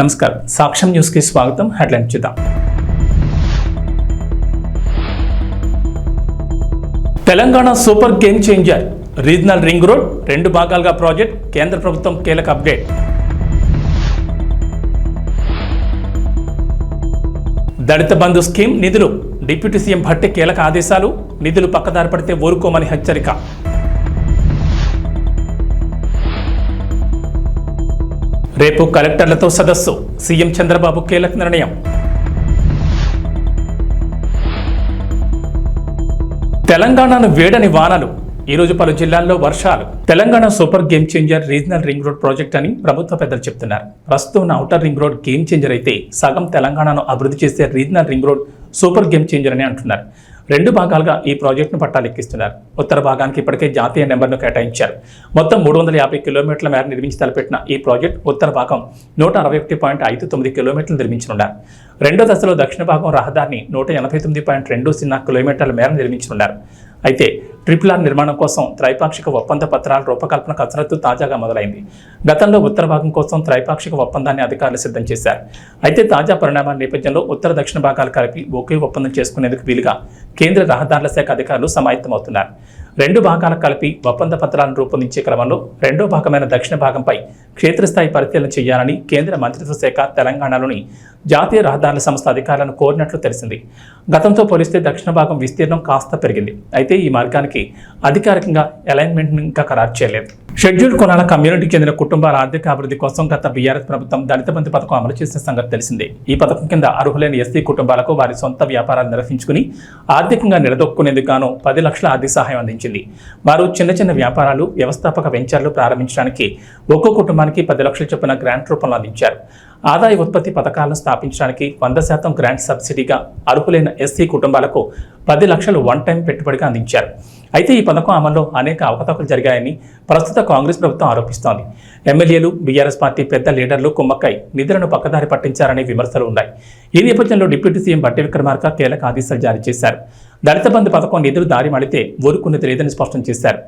నమస్కారం సాక్ష్యం న్యూస్ కి స్వాగతం. హెడ్లైన్ చూద్దాం. Telangana super game changer regional ring road 2 భాగాలుగా ప్రాజెక్ట్. కేంద్ర ప్రభుత్వం కీలక అప్డేట్. దళిత బంధు స్కీమ్ నిధులు డిప్యూటీ సీఎం భట్టి కీలక ఆదేశాలు. నిధులు పక్కదారి పడితే ఊరుకోమని హెచ్చరిక. రేపు కలెక్టర్లతో సదస్సు. సీఎం చంద్రబాబు కీలక నిర్ణయం. తెలంగాణను వేడని వానలు. ఈరోజు పలు జిల్లాల్లో వర్షాలు. Telangana super game changer regional ring road project అని ప్రభుత్వ పెద్దలు చెప్తున్నారు. ప్రస్తుతం ఉన్న outer ring road game changer అయితే సగం తెలంగాణను అభివృద్ధి చేసే regional ring road super game changer అని అంటున్నారు. 2 భాగాలుగా ఈ ప్రాజెక్టును పట్టాలెక్కిస్తున్నారు. ఉత్తర భాగానికి ఇప్పటికే జాతీయ నెంబర్ను కేటాయించారు. మొత్తం 350 కిలోమీటర్ల మేర నిర్మించి తలపెట్టిన ఈ ప్రాజెక్టు ఉత్తర భాగం 161.59 కిలోమీటర్లు నిర్మించనున్నారు. రెండో దశలో దక్షిణ భాగం రహదారిని 189.20 కిలోమీటర్ల మేర నిర్మించనున్నారు. అయితే RRR నిర్మాణం కోసం త్రైపాక్షిక ఒప్పంద పత్రాల రూపకల్పన కసరత్తు తాజాగా మొదలైంది. గతంలో ఉత్తర భాగం కోసం త్రైపాక్షిక ఒప్పందాన్ని అధికారులు సిద్ధం చేశారు. అయితే తాజా పరిణామాల నేపథ్యంలో ఉత్తర దక్షిణ భాగాలు కలిపి ఒకే ఒప్పందం చేసుకునేందుకు వీలుగా కేంద్ర రహదారుల శాఖ అధికారులు సమాయత్తమవుతున్నారు. 2 భాగాలకు కలిపి ఒప్పంద పత్రాలను రూపొందించే క్రమంలో రెండో భాగమైన దక్షిణ భాగంపై క్షేత్రస్థాయి పరిశీలన చేయాలని కేంద్ర మంత్రిత్వ శాఖ తెలంగాణలోని జాతీయ రహదారుల సంస్థ అధికారులను కోరినట్లు తెలిసింది. గతంతో పోలిస్తే దక్షిణ భాగం విస్తీర్ణం కాస్త పెరిగింది. అయితే ఈ మార్గానికి అధికారికంగా అలైన్మెంట్ ఇంకా ఖరారు చేయలేదు. షెడ్యూల్డ్ కులాల కమ్యూనిటీకి చెందిన కుటుంబాల ఆర్థిక అభివృద్ధి కోసం గత బీఆర్ఎస్ ప్రభుత్వం దళిత బంధు పథకం అమలు చేసిన సంగతి తెలిసిందే. ఈ పథకం కింద అర్హులైన ఎస్సీ కుటుంబాలకు వారి సొంత వ్యాపారాలు నిర్వహించుకుని ఆర్థికంగా నిలదొక్కునేందుకు గాను 10 లక్షల ఆర్థిక సహాయం అందించింది. వారు చిన్న వ్యవహారాలు, వ్యవస్థాపక వెంచర్లు ప్రారంభించడానికి ఒక్కో కుటుంబానికి 10 లక్షల చొప్పున గ్రాంట్ రూపంలో అందించారు. ఆదాయ ఉత్పత్తి పథకాలను స్థాపించడానికి 100% గ్రాంట్ సబ్సిడీగా అర్హులైన ఎస్సీ కుటుంబాలకు 10 లక్షలు వన్ టైం పెట్టుబడిగా అందించారు. అయితే ఈ పథకం అమల్లో అనేక అవకతవకలు జరిగాయని ప్రస్తుత కాంగ్రెస్ ప్రభుత్వం ఆరోపిస్తోంది. ఎమ్మెల్యేలు, బీఆర్ఎస్ పార్టీ పెద్ద లీడర్లు కుమ్మక్కై నిధులను పక్కదారి పట్టించారనే విమర్శలు ఉన్నాయి. ఈ నేపథ్యంలో డిప్యూటీ సీఎం భట్టి విక్రమార్క కీలక ఆదేశాలు జారీ చేశారు. దళిత బంధు పథకం నిధులు దారి మళ్లితే ఊరుకునేది లేదని స్పష్టం చేశారు.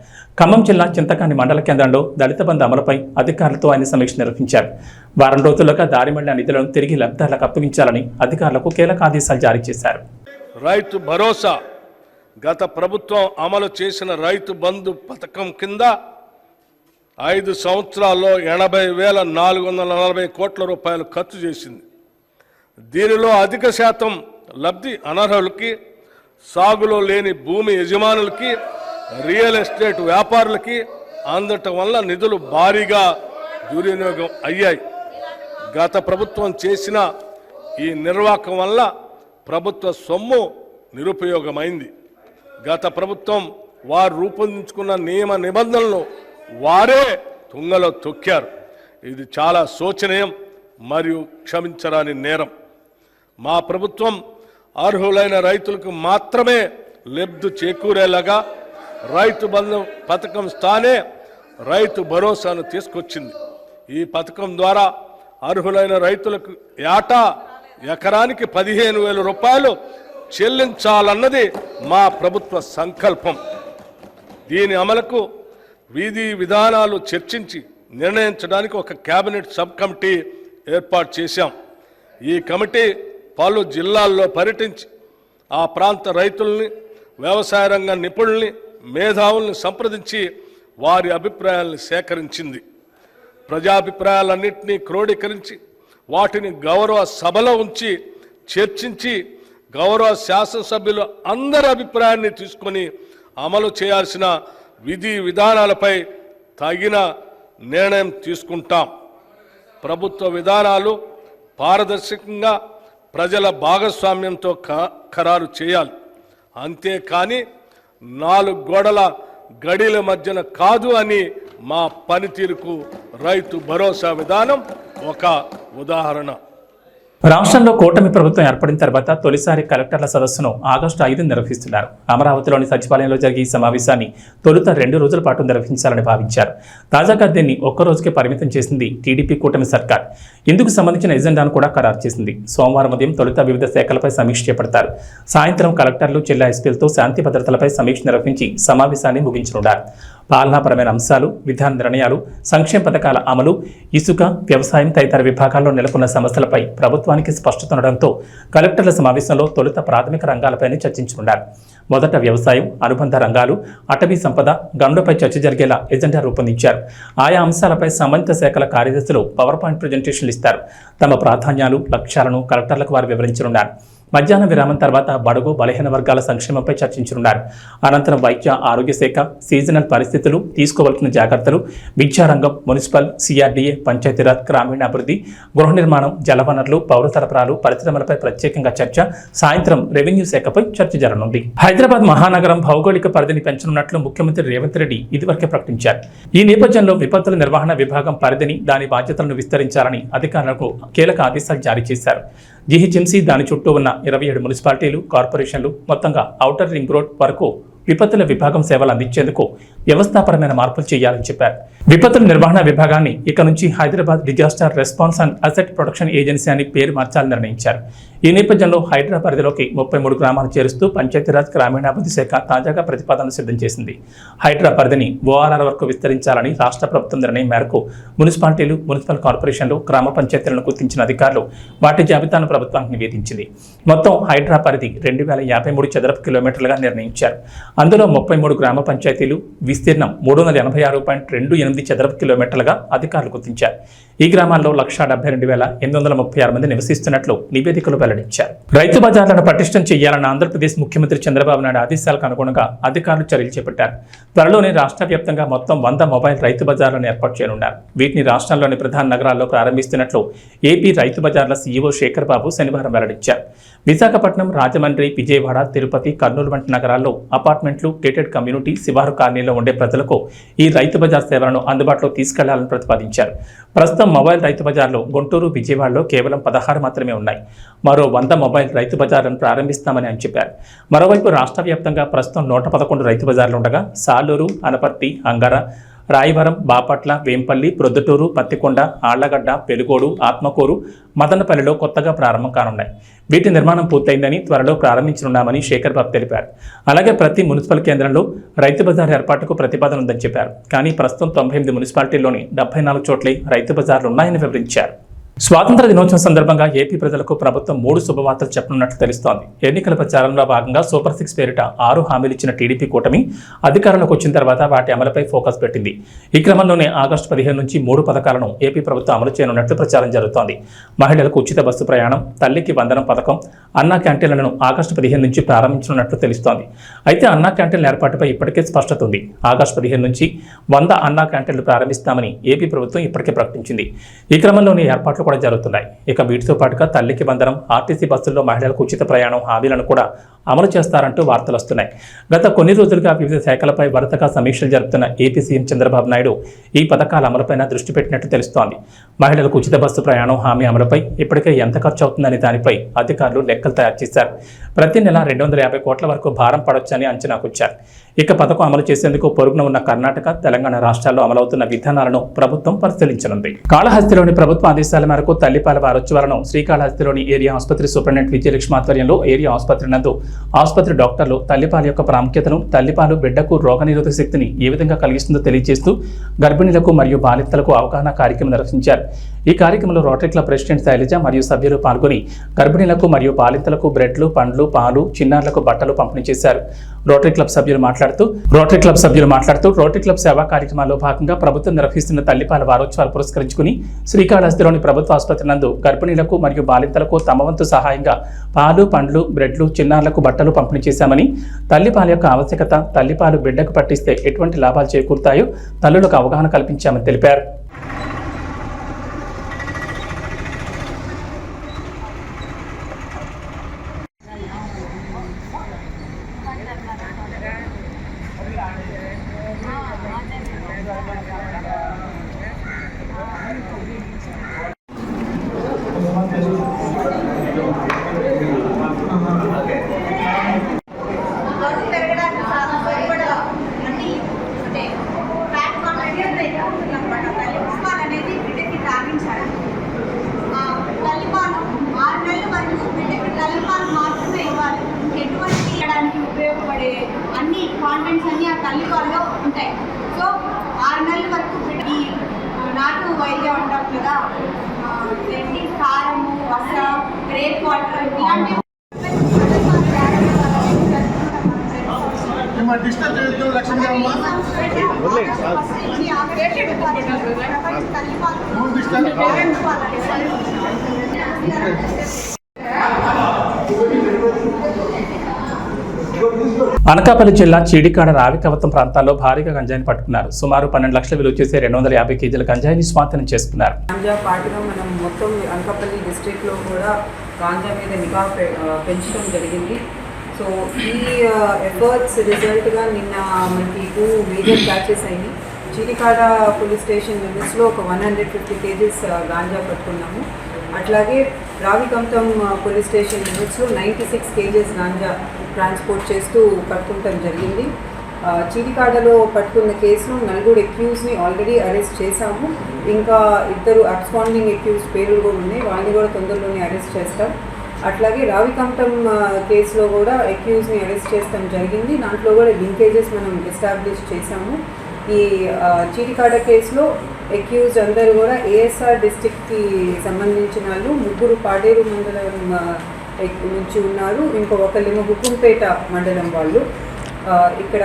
ఖమ్మం జిల్లా చింతకాని మండల కేంద్రంలో దళిత బంధు అమలుపై అధికారులతో ఆయన సమీక్ష నిర్వహించారు. వారం రోజులుగా దారి మళ్లిన నిధులను తిరిగి లబ్ధిదారులకు అప్పగించాలని అధికారులకు కీలక ఆదేశాలు జారీ చేశారు. రైతు భరోసా గత ప్రభుత్వం అమలు చేసిన రైతు బంధు పథకం కింద 5 సంవత్సరాల్లో 80,440 కోట్ల రూపాయలు ఖర్చు చేసింది. దీనిలో అధిక శాతం లబ్ధి అనర్హులకి, సాగులో లేని భూమి యజమానులకి, రియల్ ఎస్టేట్ వ్యాపారులకి అందటం వల్ల నిధులు భారీగా దుర్వినియోగం అయ్యాయి. గత ప్రభుత్వం చేసిన ఈ నిర్వాహకం వల్ల ప్రభుత్వ సొమ్ము నిరుపయోగమైంది. గత ప్రభుత్వం వారు రూపొందించుకున్న నియమ నిబంధనలను వారే తుంగలో తొక్కారు. ఇది చాలా శోచనీయం మరియు క్షమించరాని నేరం. మా ప్రభుత్వం అర్హులైన రైతులకు మాత్రమే లబ్ధి చేకూరేలాగా రైతు బంధు పథకం స్థానే రైతు భరోసాను తీసుకొచ్చింది. ఈ పథకం ద్వారా అర్హులైన రైతులకు ఏటా ఎకరానికి 15,000 రూపాయలు చెల్లించాలన్నది మా ప్రభుత్వ సంకల్పం. దీని అమలుకు విధి విధానాలు చర్చించి నిర్ణయించడానికి ఒక కేబినెట్ సబ్ కమిటీ ఏర్పాటు చేశాం. ఈ కమిటీ పలు జిల్లాల్లో పర్యటించి ఆ ప్రాంత రైతుల్ని, వ్యవసాయ రంగ నిపుణుల్ని, మేధావుల్ని సంప్రదించి వారి అభిప్రాయాలను సేకరించింది. ప్రజాభిప్రాయాలన్నింటినీ క్రోడీకరించి వాటిని గౌరవ సభలో ఉంచి చర్చించి గౌరవ శాసనసభ్యులు అందరి అభిప్రాయాన్ని తీసుకొని అమలు చేయాల్సిన విధి విధానాలపై తగిన నిర్ణయం తీసుకుంటాం. ప్రభుత్వ విధానాలు పారదర్శకంగా ప్రజల భాగస్వామ్యంతో ఖరారు చేయాలి. అంతేకాని 4 గోడల గడిల మధ్యన కాదు అని మా పనితీరుకు రైతు భరోసా విధానం ఒక ఉదాహరణ. రాష్ట్రంలో కూటమి ప్రభుత్వం ఏర్పడిన తర్వాత తొలిసారి కలెక్టర్ల సదస్సును ఆగస్టు 5 నిర్వహిస్తున్నారు. అమరావతిలోని సచివాలయంలో జరిగే ఈ సమావేశాన్ని తొలుత 2 రోజుల పాటు నిర్వహించాలని భావించారు. తాజాగా దీన్ని ఒక్క రోజుకే పరిమితం చేసింది టీడీపీ కూటమి సర్కార్. ఇందుకు సంబంధించిన ఎజెండాను కూడా ఖరారు చేసింది. సోమవారం ఉదయం తొలుత వివిధ శాఖలపై సమీక్ష చేపడతారు. సాయంత్రం కలెక్టర్లు, జిల్లా ఎస్పీలతో శాంతి భద్రతలపై సమీక్ష నిర్వహించి సమావేశాన్ని ముగించనున్నారు. పాలనాపరమైన అంశాలు, విధాన నిర్ణయాలు, సంక్షేమ పథకాల అమలు, ఇసుక, వ్యవసాయం తదితర విభాగాల్లో నెలకొన్న సమస్యలపై ప్రభుత్వానికి స్పష్టత ఉండడంతో కలెక్టర్ల సమావేశంలో తొలుత ప్రాథమిక రంగాలపైనే చర్చించనున్నారు. మొదట వ్యవసాయం, అనుబంధ రంగాలు, అటవీ సంపద, గనులపై చర్చ జరిగేలా ఎజెండా రూపొందించారు. ఆయా అంశాలపై సంబంధిత శాఖల కార్యదర్శులు పవర్ పాయింట్ ప్రజెంటేషన్లు ఇస్తారు. తమ ప్రాధాన్యాలు, లక్ష్యాలను కలెక్టర్లకు వారు వివరించనున్నారు. మధ్యాహ్న విరామం తర్వాత బడుగు బలహీన వర్గాల సంక్షేమంపై చర్చించనున్నారు. అనంతరం వైద్య ఆరోగ్య శాఖ, సీజనల్ పరిస్థితులు, తీసుకోవాల్సిన జాగ్రత్తలు, విద్యారంగం, మున్సిపల్, సిఆర్డీఏ, పంచాయతీరాజ్, గ్రామీణాభివృద్ధి, గృహ నిర్మాణం, జలవనరులు, పౌర సరఫరాలు, పరిశ్రమలపై ప్రత్యేకంగా చర్చ, సాయంత్రం రెవెన్యూ శాఖపై చర్చ జరగనుంది. హైదరాబాద్ మహానగరం భౌగోళిక పరిధిని పెంచనున్నట్లు ముఖ్యమంత్రి రేవంత్ రెడ్డి ఇదివరకే ప్రకటించారు. ఈ నేపథ్యంలో విపత్తుల నిర్వహణ విభాగం పరిధిని, దాని బాధ్యతలను విస్తరించాలని అధికారులకు కీలక ఆదేశాలు జారీ చేశారు. జీహెచ్ఎంసీ, దాని చుట్టూ ఉన్న 27 మున్సిపాలిటీలు, కార్పొరేషన్లు, మొత్తంగా ఔటర్ రింగ్ రోడ్ వరకు విపత్తుల విభాగం సేవలు అందించేందుకు వ్యవస్థాపరమైన మార్పులు చేయాలని చెప్పారు. విపత్తుల నిర్వహణ విభాగాన్ని ఇక నుంచి Hyderabad disaster response and asset protection agency అని పేరు మార్చాలని నిర్ణయించారు. ఈ నేపథ్యంలో హైదరాబాద్ పరిధిలోకి 33 గ్రామాలు చేరుస్తూ పంచాయతీరాజ్, గ్రామీణాభివృద్ధి శాఖ తాజాగా ప్రతిపాదనలు సిద్ధం చేసింది. హైదరాబాద్ పరిధిని ఓఆర్ఆర్ వరకు విస్తరించాలని రాష్ట్ర ప్రభుత్వం నిర్ణయం మేరకు మున్సిపాలిటీలు, మున్సిపల్ కార్పొరేషన్లు, గ్రామ పంచాయతీలను గుర్తించిన అధికారులు వాటి జాబితాను ప్రభుత్వానికి నివేదించింది. మొత్తం హైదరాబాద్ పరిధి 2053 చదరపు కిలోమీటర్లుగా నిర్ణయించారు. అందులో 33 గ్రామ పంచాయతీలు, విస్తీర్ణం 386.28 చదరపు కిలోమీటర్లుగా అధికారులు గుర్తించారు. ఈ గ్రామాల్లో 172,836 మంది నివసిస్తున్నట్లు నివేదికలు వెల్లడించారు. రైతు బజార్లను పటిష్టం చేయాలన్న ఆంధ్రప్రదేశ్ ముఖ్యమంత్రి చంద్రబాబు నాయుడు ఆదేశాలకు అనుగుణంగా అధికారులు చర్యలు చేపట్టారు. త్వరలోనే రాష్ట్ర వ్యాప్తంగా మొత్తం 100 మొబైల్ రైతు బజార్లను ఏర్పాటు చేయనున్నారు. వీటిని రాష్ట్రంలోని ప్రధాన నగరాల్లో ప్రారంభిస్తున్నట్లు ఏపీ రైతు బజార్ల సీఈఓ శేఖర్ బాబు శనివారం వెల్లడించారు. విశాఖపట్నం, రాజమండ్రి, విజయవాడ, తిరుపతి, కర్నూలు వంటి నగరాల్లో అపార్ట్మెంట్లు, గేటెడ్ కమ్యూనిటీ, శివారు కాలనీలో ఉండే ప్రజలకు ఈ రైతు బజార్ సేవలను అందుబాటులో తీసుకెళ్లాలని ప్రతిపాదించారు. ప్రస్తుతం మొబైల్ రైతు బజార్లో గుంటూరు, విజయవాడలో కేవలం 16 మాత్రమే ఉన్నాయి. మరో 100 మొబైల్ రైతు బజార్లను ప్రారంభిస్తామని ఆయన చెప్పారు. మరోవైపు రాష్ట్ర వ్యాప్తంగా ప్రస్తుతం 111 రైతు బజార్లు ఉండగా సాలూరు, అనపర్తి, అంగర, రాయవరం, బాపట్ల, వేంపల్లి, ప్రొద్దుటూరు, పత్తికొండ, ఆళ్లగడ్డ, పెలుగోడు, ఆత్మకూరు, మదనపల్లిలో కొత్తగా ప్రారంభం కానున్నాయి. వీటి నిర్మాణం పూర్తయిందని, త్వరలో ప్రారంభించనున్నామని శేఖర్ బాబు తెలిపారు. అలాగే ప్రతి మున్సిపల్ కేంద్రంలో రైతు బజార్ ఏర్పాటుకు ప్రతిపాదన ఉందని చెప్పారు. కానీ ప్రస్తుతం 98 మున్సిపాలిటీల్లోని 74 చోట్లే రైతు బజార్లు ఉన్నాయని వివరించారు. స్వాతంత్ర దినోత్సవం సందర్భంగా ఏపీ ప్రజలకు ప్రభుత్వం 3 శుభవార్తలు చెప్పనున్నట్లు తెలుస్తోంది. ఎన్నికల ప్రచారంలో భాగంగా సూపర్ 6 పేరిట 6 హామీలు ఇచ్చిన టీడీపీ కూటమి అధికారంలోకి వచ్చిన తర్వాత వాటి అమలుపై ఫోకస్ పెట్టింది. ఈ క్రమంలోనే ఆగస్టు 15 నుంచి 3 పథకాలను ఏపీ ప్రభుత్వం అమలు చేయనున్నట్లు ప్రచారం జరుగుతోంది. మహిళలకు ఉచిత బస్సు ప్రయాణం, తల్లికి వందనం పథకం, అన్నా క్యాంటీన్లను ఆగస్టు 15 నుంచి ప్రారంభించనున్నట్లు తెలుస్తోంది. అయితే అన్నా క్యాంటీన్ల ఏర్పాటుపై ఇప్పటికే స్పష్టత ఉంది. ఆగస్టు 15 నుంచి 100 అన్నా క్యాంటీన్లు ప్రారంభిస్తామని ఏపీ ప్రభుత్వం ఇప్పటికే ప్రకటించింది. ఈ క్రమంలోనే ఏర్పాట్లు కూడా జరుగుతున్నాయి. ఇక వీటితో పాటుగా తల్లికి వందనం, ఆర్టీసీ బస్సుల్లో మహిళలకు ఉచిత ప్రయాణం హామీలను కూడా అమలు చేస్తారంటూ వార్తలు వస్తున్నాయి. గత కొన్ని రోజులుగా వివిధ శాఖలపై వరుసగా సమీక్షలు జరుపుతున్న ఏపీ సీఎం చంద్రబాబు నాయుడు ఈ పథకాల అమలుపైన దృష్టి పెట్టినట్టు తెలుస్తోంది. మహిళలకు ఉచిత బస్సు ప్రయాణం హామీ అమలుపై ఇప్పటికే ఎంత ఖర్చు అవుతుందనే దానిపై అధికారులు లెక్కలు తయారు చేశారు. ప్రతి నెల 250 కోట్ల వరకు భారం పడొచ్చని అంచనాకొచ్చారు. ఇక పథకం అమలు చేసేందుకు పొరుగున ఉన్న కర్ణాటక, తెలంగాణ రాష్ట్రాల్లో అమలవుతున్న విధానాలను ప్రభుత్వం పరిశీలించనుంది. కాళహస్తిలోని ప్రభుత్వ ఆదేశాల మేరకు తల్లిపాల వారోత్సవాలను శ్రీకాళహస్తిలోని ఏరియా ఆసుపత్రి సూపరింటెండెంట్ విజయలక్ష్మి ఆధ్వర్యంలో ఏరియా ఆసుపత్రి నందు ఆసుపత్రి డాక్టర్లు తల్లిపాల యొక్క ప్రాముఖ్యతను, తల్లిపాలు బిడ్డకు రోగనిరోధక శక్తిని ఏ విధంగా కలిగిస్తుందో తెలియజేస్తూ గర్భిణులకు మరియు బాలింతలకు అవగాహన కార్యక్రమం నిర్వహించారు. ఈ కార్యక్రమంలో రోటరీ క్లబ్ ప్రెసిడెంట్ శైలజ మరియు సభ్యులు పాల్గొని గర్భిణులకు మరియు బాలింతలకు బ్రెడ్లు, పండ్లు, పాలు, చిన్నారులకు బట్టలు పంపిణీ చేశారు. రోటరీ క్లబ్ సభ్యులు మాట్లాడుతూ రోటరీ క్లబ్ సేవా కార్యక్రమాల్లో భాగంగా ప్రభుత్వం నిర్వహిస్తున్న తల్లిపాల వారోత్సవాలు పురస్కరించుకుని శ్రీకాళహస్తిలోని ప్రభుత్వ ఆసుపత్రి నందు గర్భిణులకు మరియు బాలింతలకు తమ వంతు సహాయంగా పాలు, పండ్లు, బ్రెడ్లు, చిన్నారులకు బట్టలు పంపిణీ చేశామని, తల్లిపాల యొక్క ఆవశ్యకత, తల్లిపాలు బిడ్డకు పట్టిస్తే ఎటువంటి లాభాలు చేకూరుతాయో తల్లులకు అవగాహన కల్పించామని తెలిపారు. ఉపయోగపడే అన్ని కాంటెంట్స్ అన్ని ఆ తల్లిపాలలో ఉంటాయి. సో 6 నెలల వరకు ఈ నాటు వైద్యం అంటాం కదా, కారము, వస, గ్రేప్ వాటర్ ఇలాంటి అనకాపల్లి జిల్లా చీడికాడ రావికవతం ప్రాంతాల్లో భారీగా గంజాయిని పట్టుకున్నారు. సుమారు 12 లక్షల విలువ చేసే 250 కేజీల గంజాయిని స్వాధీనం చేసుకున్నారు. గాంజా పాటుగా మనం మొత్తం అనకాపల్లి డిస్ట్రిక్ట్లో కూడా గాంజా మీద నిఘా పెంచడం జరిగింది. సో ఈ ఎఫర్ట్స్ రిజల్ట్గా నిన్న మనకి 2 మేజర్ క్యాచెస్ అయినాయి. చీడికాడ పోలీస్ స్టేషన్ లిమిట్స్లో ఒక 150 కేజీస్ గాంజా పట్టుకున్నాము. అట్లాగే రావికంతం పోలీస్ స్టేషన్ లిమిట్స్లో 96 కేజీస్ గాంజా ట్రాన్స్పోర్ట్ చేస్తూ పట్టుకుంటాం జరిగింది. చీడికాడలో పట్టుకున్న కేసులో 4 అక్యూజ్ని ఆల్రెడీ అరెస్ట్ చేశాము. ఇంకా 2 అబ్స్కాండింగ్ అక్యూజ్ పేర్లు కూడా ఉన్నాయి, వాళ్ళని కూడా తొందరలోనే అరెస్ట్ చేస్తాం. అట్లాగే రావికంఠం కేసులో కూడా అక్యూజ్ని అరెస్ట్ చేస్తాం జరిగింది. దాంట్లో కూడా లింకేజెస్ మనం ఎస్టాబ్లిష్ చేశాము. ఈ చీడికాడ కేసులో అక్యూజ్ అందరూ కూడా ఏఎస్ఆర్ డిస్ట్రిక్ట్కి సంబంధించిన వాళ్ళు, 3 పాడేరు మండలం నుంచి ఉన్నారు, ఒకళ్ళేమో హుకుంపేట మండలం వాళ్ళు. ఇక్కడ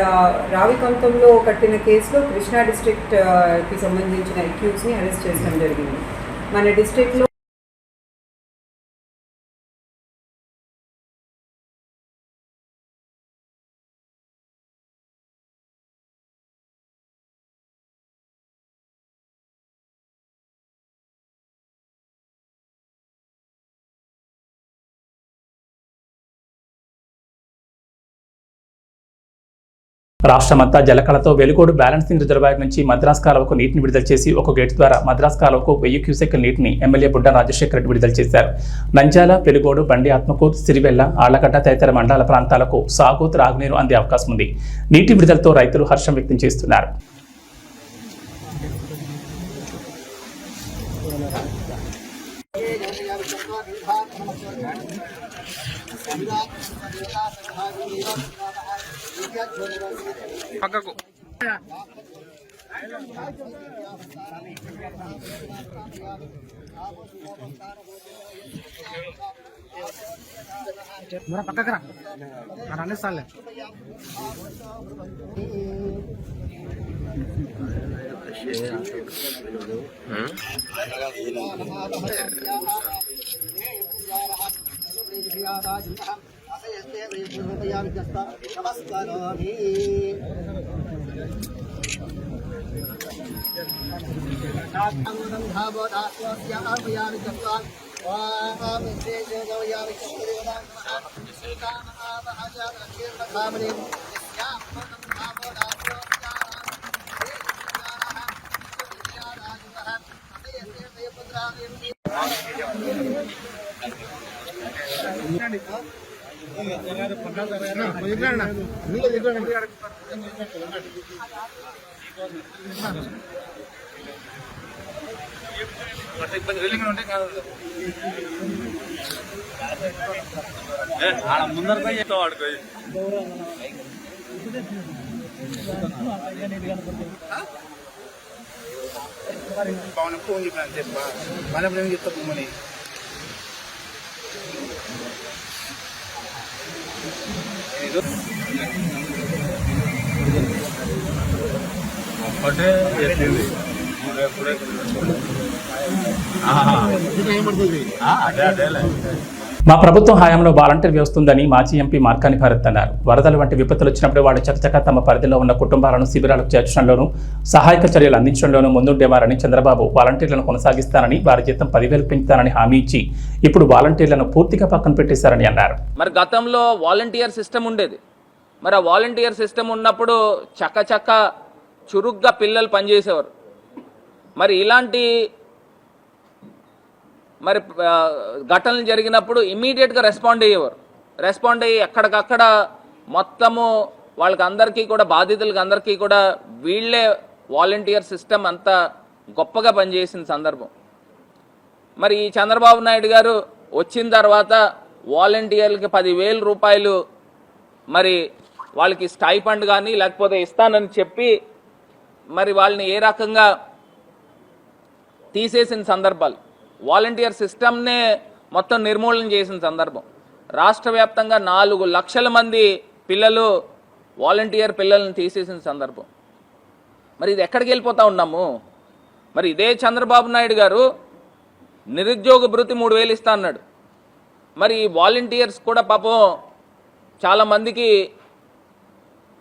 రావికంఠంలో కట్టిన కేసులో కృష్ణా డిస్ట్రిక్ట్కి సంబంధించిన అక్యూజ్ని అరెస్ట్ చేయడం జరిగింది. మన డిస్ట్రిక్ట్లో రాష్ట్రమంతా జలకళతో వెలుగోడు బ్యాలెన్సింగ్ రిజర్వాయర్ నుంచి మద్రాస్ కాలువకు నీటిని విడుదల చేసి ఒక గేటు ద్వారా మద్రాస్ కాలువకు 1000 క్యూసెక్ల నీటిని ఎమ్మెల్యే బుడ్డ రాజశేఖర రెడ్డి విడుదల చేశారు. నంద్యాల, వెలుగోడు, బండి ఆత్మకూరు, సిరివెల్ల, ఆళ్లగడ్డ తదితర మండలాల ప్రాంతాలకు సాగు, త్రాగునీరు అందే అవకాశం ఉంది. నీటి విడుదలతో రైతులు హర్షం వ్యక్తం చేస్తున్నారు. పక్కకు పక్కకు రా సార్లే. ముందర వాడుకో పవన్ ఫోన్ చెప్పాను చెప్ప మన ఏం చెప్తా పొమ్మని మా ప్రభుత్వం హయాంలో వాలంటీర్ వ్యవస్థ ఉందని మాజీ ఎంపీ మార్కాని భారత్ అన్నారు. వరదలు వంటి విపత్తులు వచ్చినప్పుడు వాళ్ళు చకచకా తమ పరిధిలో ఉన్న కుటుంబాలను శిబిరాలకు చేర్చడంలోనూ సహాయక చర్యలు అందించడంలోనూ ముందుండేవారని చంద్రబాబు వాలంటీర్లను కొనసాగిస్తానని, వారి జీతం 10,000 పెంచుతానని హామీ ఇచ్చి ఇప్పుడు వాలంటీర్లను పూర్తిగా పక్కన పెట్టేశారని అన్నారు. మరి గతంలో వాలంటీర్ సిస్టమ్ ఉండేది. మరి ఆ వాలంటీర్ సిస్టమ్ ఉన్నప్పుడు చకచక చురుగ్గా పిల్లలు పనిచేసేవారు. మరి ఇలాంటి మరి ఘటనలు జరిగినప్పుడు ఇమ్మీడియట్గా రెస్పాండ్ అయ్యి ఎక్కడికక్కడ మొత్తము వాళ్ళకి అందరికీ కూడా, బాధితులకి అందరికీ కూడా వీళ్ళే వాలంటీర్ సిస్టమ్ అంతా గొప్పగా పనిచేసిన సందర్భం. మరి ఈ చంద్రబాబు నాయుడు గారు వచ్చిన తర్వాత వాలంటీర్లకి 10,000 రూపాయలు మరి వాళ్ళకి స్టైఫండ్ కానీ లేకపోతే ఇస్తానని చెప్పి మరి వాళ్ళని ఏ రకంగా తీసేసిన సందర్భాలు, వాలంటీర్ సిస్టమ్నే మొత్తం నిర్మూలన చేసిన సందర్భం. రాష్ట్ర వ్యాప్తంగా 4 లక్షల మంది పిల్లలు వాలంటీర్ పిల్లల్ని తీసేసిన సందర్భం. మరి ఇది ఎక్కడికి వెళ్ళిపోతా ఉన్నాము? మరి ఇదే చంద్రబాబు నాయుడు గారు నిరుద్యోగ భృతి 3000 ఇస్తా అన్నాడు. మరి వాలంటీర్స్ కూడా పాపం చాలామందికి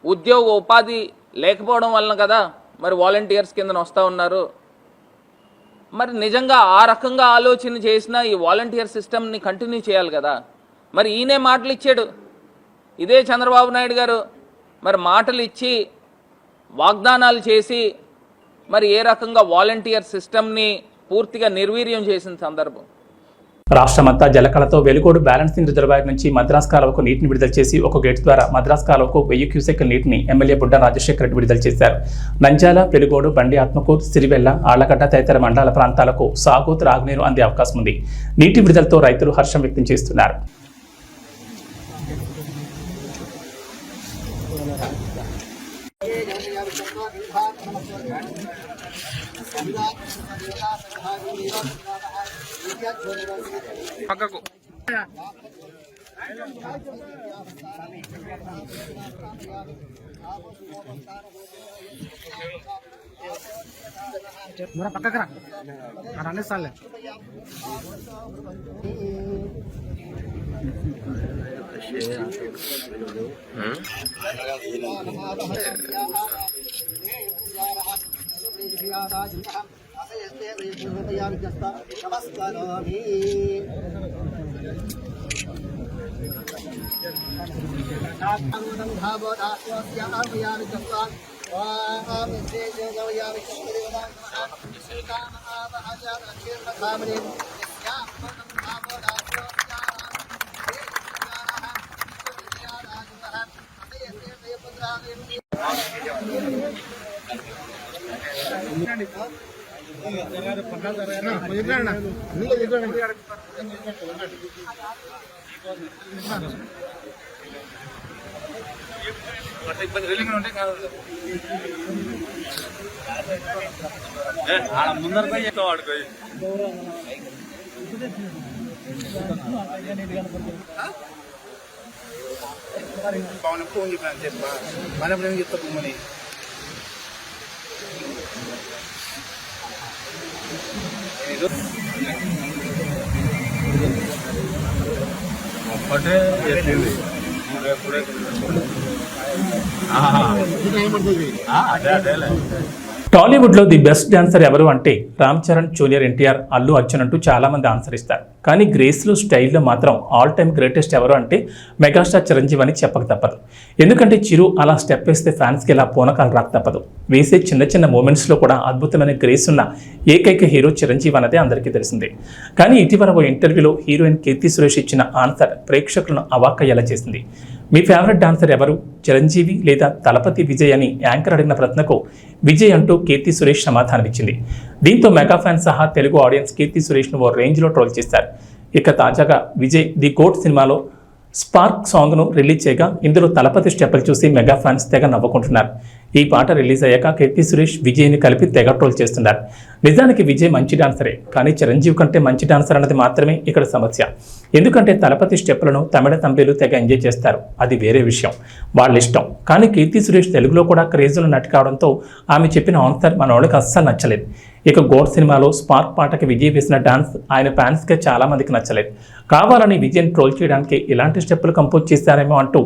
ఉద్యోగ ఉపాధి లేకపోవడం వలన కదా మరి వాలంటీర్స్ కింద వస్తూ ఉన్నారు. మరి నిజంగా ఆ రకంగా ఆలోచన చేసిన ఈ వాలంటీర్ సిస్టమ్ని కంటిన్యూ చేయాలి కదా. మరి ఈయనే మాటలు ఇచ్చాడు, ఇదే చంద్రబాబు నాయుడు గారు మరి మాటలు ఇచ్చి వాగ్దానాలు చేసి మరి ఏ రకంగా వాలంటీర్ సిస్టమ్ని పూర్తిగా నిర్వీర్యం చేసిన సందర్భం. రాష్ట్రమంతా జలకళతో వెలుగోడు బ్యాలెన్సింగ్ రిజర్వాయర్ నుంచి మద్రాస్ కాలువకు నీటిని విడుదల చేసి ఒక గేట్ ద్వారా మద్రాస్ కాలువకు 1000 క్యూసెక్ నీటిని ఎమ్మెల్యే బుడ్డ రాజశేఖర రెడ్డి విడుదల చేశారు. నంద్యాల, వెలుగోడు, బండి ఆత్మకూరు, సిరివెల్ల, ఆళ్లగడ్డ తదితర మండల ప్రాంతాలకు సాగు, త్రాగునీరు అందే అవకాశం ఉంది. నీటి విడుదలతో రైతులు హర్షం వ్యక్తం చేస్తున్నారు. పక్కకు పక్కరా అన్నీ సార్లే ముందర పోయి వాడుకో పవన్ ఫోన్ చెప్పాను చెప్పా మన ఏం చెప్తా బొమ్మని ఒక్కటే చెప్పింది అదేలే. టాలీవుడ్ లో ది బెస్ట్ డాన్సర్ ఎవరు అంటే రామ్ చరణ్, జూనియర్ ఎన్టీఆర్, అల్లు అర్జున్ అంటూ చాలా మంది ఆన్సర్ ఇస్తారు. కానీ గ్రేస్లో స్టైల్లో మాత్రం ఆల్ టైమ్ గ్రేటెస్ట్ ఎవరు అంటే మెగాస్టార్ చిరంజీవి అని చెప్పక తప్పదు. ఎందుకంటే చిరు అలా స్టెప్ వేస్తే ఫ్యాన్స్కి ఇలా పూనకాలు రాక తప్పదు. వేసే చిన్న చిన్న మూమెంట్స్లో కూడా అద్భుతమైన గ్రేస్ ఉన్న ఏకైక హీరో చిరంజీవి అనేది అందరికీ తెలిసిందే. కానీ ఇటీవల ఓ ఇంటర్వ్యూలో హీరోయిన్ కీర్తి సురేష్ ఇచ్చిన ఆన్సర్ ప్రేక్షకులను అవాక్కయ్యేలా చేసింది. మీ ఫేవరెట్ డాన్సర్ ఎవరు, చిరంజీవి లేదా తలపతి విజయ్ అని యాంకర్ అడిగిన ప్రశ్నకు విజయ్ అంటూ కీర్తి సురేష్ సమాధానమిచ్చింది. దీంతో మెగా ఫ్యాన్స్ సహా తెలుగు ఆడియన్స్ కీర్తి సురేష్ను ఓ రేంజ్లో ట్రోల్ చేశారు. ఇక తాజాగా విజయ్ ది గోట్ సినిమాలో స్పార్క్ సాంగ్ను రిలీజ్ చేయగా ఇందులో తలపతి స్టెప్పులు చూసి మెగా ఫ్యాన్స్ తెగ నవ్వుకుంటున్నారు. ఈ పాట రిలీజ్ అయ్యాక కీర్తి సురేష్ విజయ్ని కలిపి తెగ ట్రోల్ చేస్తున్నారు. నిజానికి విజయ్ మంచి డాన్సరే, కానీ చిరంజీవి కంటే మంచి డాన్సర్ అన్నది మాత్రమే ఇక్కడ సమస్య. ఎందుకంటే తలపతి స్టెప్పులను తమిళ తంబేలు తెగ ఎంజాయ్ చేస్తారు, అది వేరే విషయం, వాళ్ళ ఇష్టం. కానీ కీర్తి సురేష్ తెలుగులో కూడా క్రేజులు నటి కావడంతో ఆమె చెప్పిన ఆన్సర్ మన వాళ్ళకి అస్సలు నచ్చలేదు. ఇక గోడ్ సినిమాలో స్పార్క్ పాటకి విజయ్ వేసిన డాన్స్ ఆయన ఫ్యాన్స్కే చాలా మందికి నచ్చలేదు. కావాలని విజయ్ని ట్రోల్ చేయడానికి ఇలాంటి స్టెప్పులు కంపోజ్ చేశారేమో అంటూ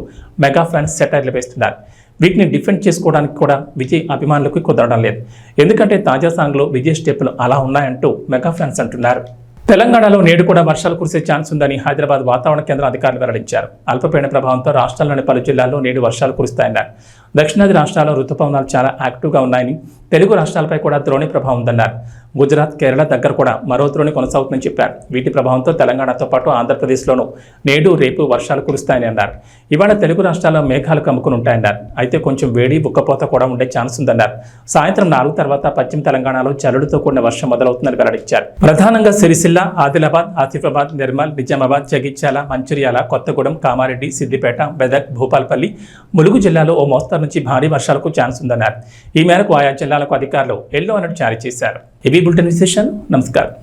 మెగా ఫ్యాన్స్ సెటైర్లు వేస్తున్నారు. వీటిని డిఫెండ్ చేసుకోవడానికి కూడా విజయ్ అభిమానులకు కుదరడం లేదు. ఎందుకంటే తాజా సాంగ్లో విజయ్ స్టెప్పులు అలా ఉన్నాయంటూ మెగా ఫ్యాన్స్ అంటున్నారు. తెలంగాణలో నేడు కూడా వర్షాలు కురిసే ఛాన్స్ ఉందని హైదరాబాద్ వాతావరణ కేంద్రం అధికారులు వెల్లడించారు. అల్పపీడన ప్రభావంతో రాష్ట్రంలోని పలు జిల్లాల్లో నేడు వర్షాలు కురుస్తాయన్నారు. దక్షిణాది రాష్ట్రాల్లో ఋతుపవనాలు చాలా యాక్టివ్గా ఉన్నాయని, తెలుగు రాష్ట్రాలపై కూడా ద్రోణి ప్రభావం ఉందన్నారు. గుజరాత్, కేరళ దగ్గర కూడా మరో ద్రోణి కొనసాగుతుందని చెప్పారు. వీటి ప్రభావంతో తెలంగాణతో పాటు ఆంధ్రప్రదేశ్లోనూ నేడు, రేపు వర్షాలు కురుస్తాయని అన్నారు. ఇవాళ తెలుగు రాష్ట్రాల్లో మేఘాలు కమ్ముకుని ఉంటాయన్నారు. అయితే కొంచెం వేడి, ఉక్కపోత కూడా ఉండే ఛాన్స్ ఉందన్నారు. సాయంత్రం 4 తర్వాత పశ్చిమ తెలంగాణలో జల్లులతో కూడిన వర్షం మొదలవుతుందని వెల్లడించారు. ప్రధానంగా సిరిసిల్ల, ఆదిలాబాద్, ఆసిఫాబాద్, నిర్మల్, నిజామాబాద్, జగిత్యాల, మంచిర్యాల, కొత్తగూడెం, కామారెడ్డి, సిద్దిపేట, మెదక్, భూపాల్పల్లి, ములుగు జిల్లాలో ఓ మోస్తరు నుంచి భారీ వర్షాలకు ఛాన్స్ ఉందన్నారు. ఈ మేరకు ఆయా జిల్లాలకు అధికారులు ఎల్లో అలర్ట్ జారీ చేశారు. ఇవి బులెటిన్ విశేషాలు. నమస్కారం.